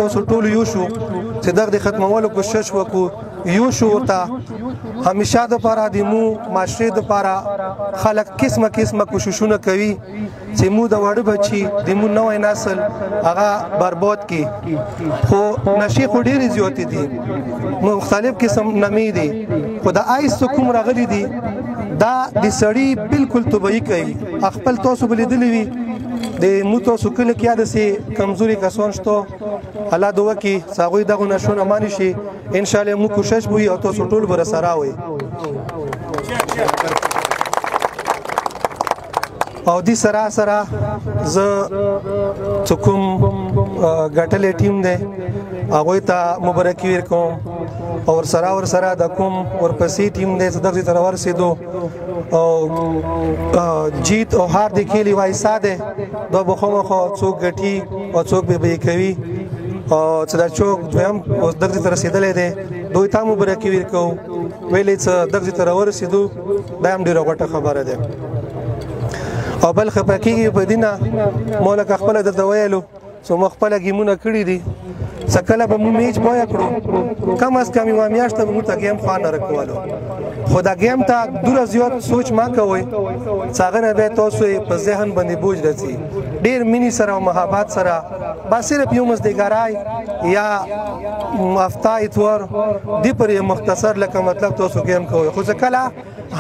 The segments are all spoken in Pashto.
تاسو ټول یو شو چې دغه ختمولو کوشش وکړو یو شو ورته همیشه د لپاره د مو معاشرې د لپاره خلک قسمه کوششونه کوي چې مو د وړو بچي د مو نوې نسل هغه برباد کړي خو نشي خو ډېرې زیاتې دي مختلف قسم نمې دي خو د آیس کوم راغلي دي دا د سړی بالکل طبیعي کوي خپل تاسو بلیدلی وي د مو تاسو کله کې یاد سي کمزوري کسان شته الله دوه کې ساغوي دغه نشونه مانی شي ان شاء الله مو کوشش وي او تاسو ټول بر سره وي او دې سره ز څوکم غټلې ټیم ده هغه ته مبارکي ورکوم او سره د کوم ورپسې ټیم ده دغه تر ورسېدو او جیت او هار د کلی وای ساده د بخومخه څوک غټي او څوک به کوي او چې دا څوک دویم اوس دغه تر رسیدلې ده دوی ته مبارکي ورکوم ویلې چې دغه تر ورسېدو دا هم ډیره غټه خبره ده او بل خپکیږي په دینه مولک خپل د ویلو سو مخبل گیمونه کړی دي سکله به مو میچ پویا کړو کم از کم یو میاشت به مو ته گیم خانه رکوالو خدا گیم ته دور زیات سوچ ما کوي څنګه به تاسو په ذهن باندې بوج راځي ډیر مینی سره او محبت سره با صرف یو مزدګرای یا هفته اتوار دی پر مختصر لکه مطلب تاسو گیم کوي خو ځکه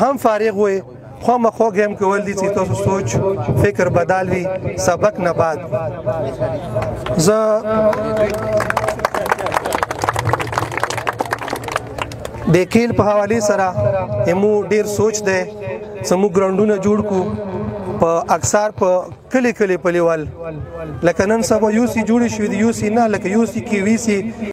هم فارغ وي خو مخو گیم کول دي چې تاسو سوچ فکر بدل وي سبق نه بعد ز د کېل په حواله سره همو ډیر سوچ ده سمو ګراوندونه جوړ کو په اکثر په کلی په لیول لکه نن سبا یو سی جوړ شو دی یو سی نه لکه یو سی کې وی سی